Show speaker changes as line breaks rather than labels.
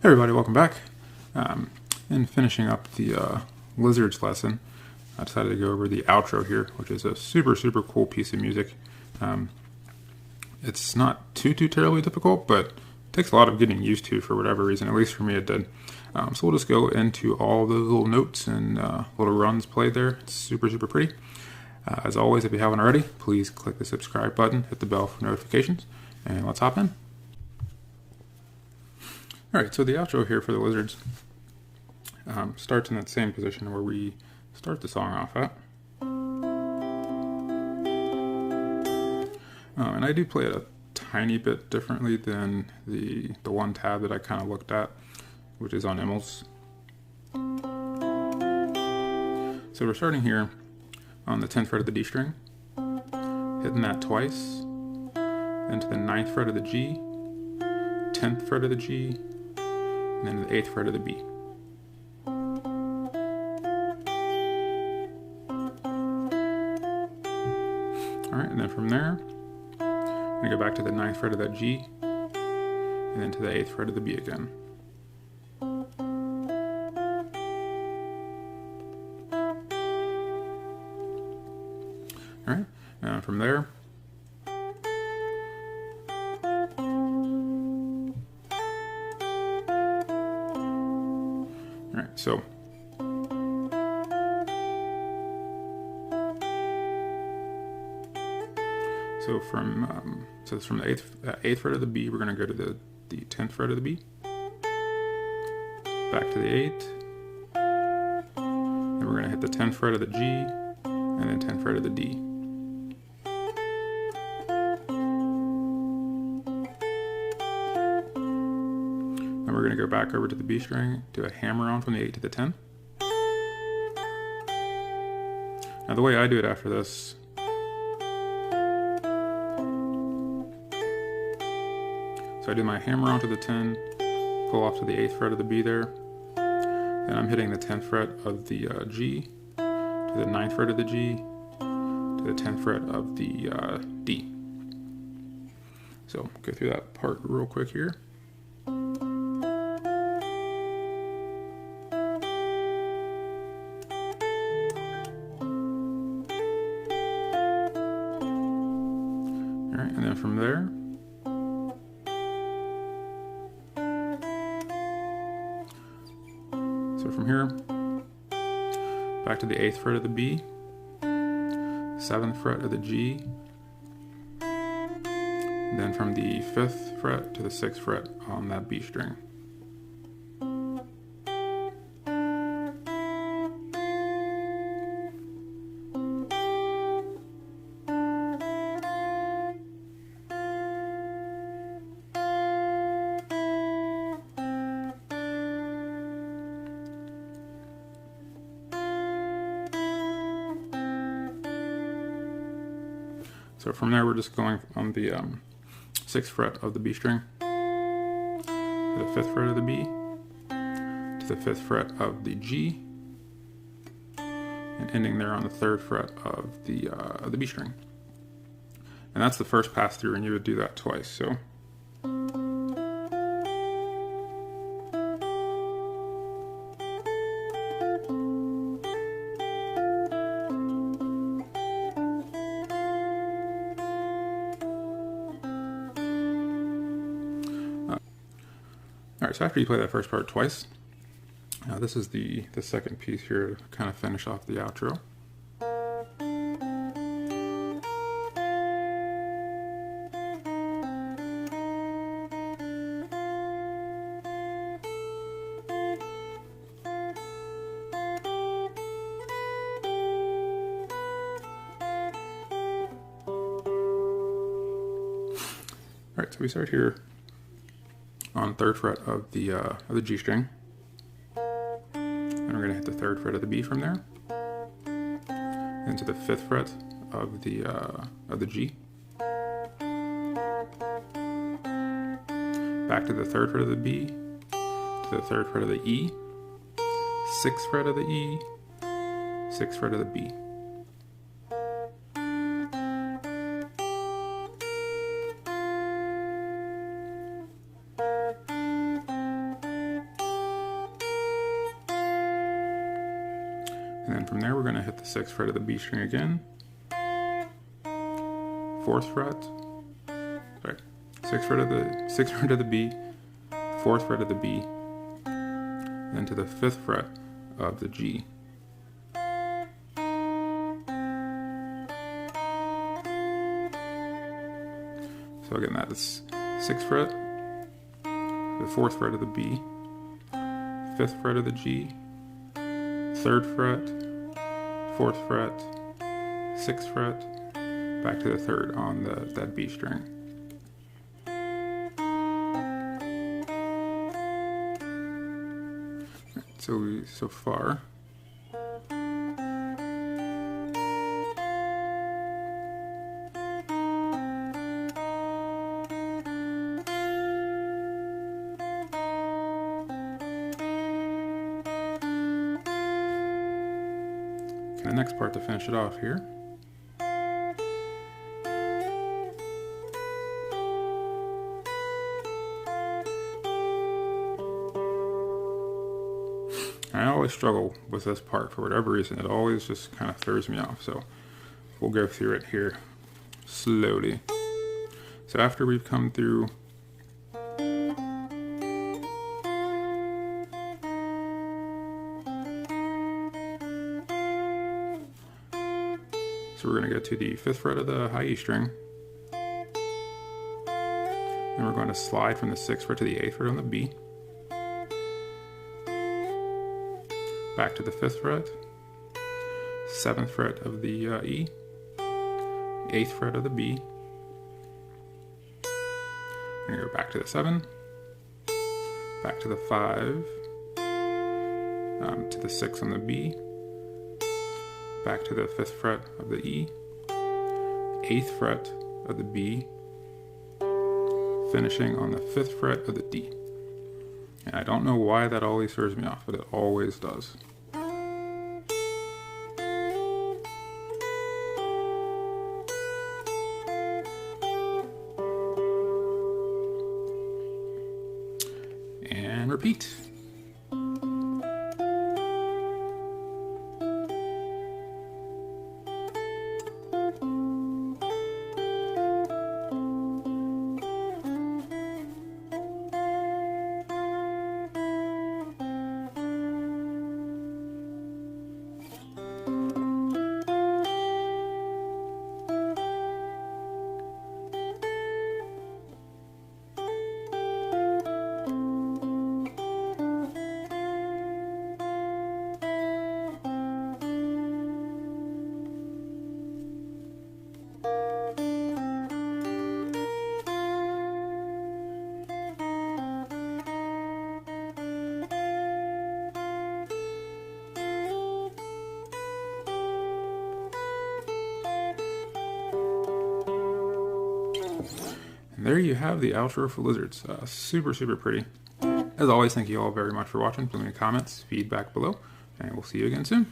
Hey everybody, welcome back. In finishing up the Lizards lesson, I decided to go over the outro here, which is a super cool piece of music. It's not too terribly difficult, but it takes a lot of getting used to for whatever reason, at least for me it did. So we'll just go into all the little notes and little runs played there. It's super pretty. As always, if you haven't already, please click the subscribe button, hit the bell for notifications, and let's hop in. Alright, so the outro here for the Lizards starts in that same position where we start the song off at. And I do play it a tiny bit differently than the one tab that I kind of looked at, which is on Immel's. So we're starting here on the 10th fret of the D string, hitting that twice, then to the 9th fret of the G, 10th fret of the G, and then the 8th fret of the B. Alright, and then from there, I'm going to go back to the 9th fret of that G, and then to the 8th fret of the B again. Alright, and from there, alright, so it's from the 8th fret of the B, we're going to go to the 10th fret of the B, back to the 8th, then we're going to hit the 10th fret of the G, and then 10th fret of the D. Then we're going to go back over to the B string, do a hammer on from the 8 to the 10. Now the way I do it after this, so I do my hammer on to the 10, pull off to the 8th fret of the B there, then I'm hitting the 10th fret of the G, to the 9th fret of the G, to the 10th fret of the D. So go through that part real quick here. Alright, and then from there, so from here, back to the 8th fret of the B, 7th fret of the G, and then from the 5th fret to the 6th fret on that B string. So from there, we're just going on the 6th fret of the B string, to the 5th fret of the B, to the 5th fret of the G, and ending there on the 3rd fret of the B string. And that's the first pass through, and you would do that twice. So. Alright, so after you play that first part twice, this is the second piece here to kind of finish off the outro. Alright, so we start here on 3rd fret of the G string, and we're going to hit the 3rd fret of the B from there, into the 5th fret of the G, back to the 3rd fret of the B, to the 3rd fret of the E, 6th fret of the E, 6th fret of the B. And then from there, we're going to hit the 6th fret of the B string again, 4th fret, sorry, 6th fret of the B, 4th fret of the B, then to the 5th fret of the G. So again, that is 6th fret, the 4th fret of the B, 5th fret of the G, 3rd fret, 4th fret, 6th fret, back to the 3rd on that B string. So far. The next part to finish it off here. I always struggle with this part for whatever reason. It always just kind of throws me off. So we'll go through it here slowly. So after we've come through So we're going to go to the 5th fret of the high E string. Then we're going to slide from the 6th fret to the 8th fret on the B. Back to the 5th fret, 7th fret of the E, 8th fret of the B. We're going to go back to the 7, back to the 5, to the 6 on the B, back to the 5th fret of the E, 8th fret of the B, finishing on the 5th fret of the D. And I don't know why that always throws me off, but it always does. And repeat. And there you have the outro for Lizards. Super, super pretty. As always, thank you all very much for watching. Leave me comments, feedback below, and we'll see you again soon.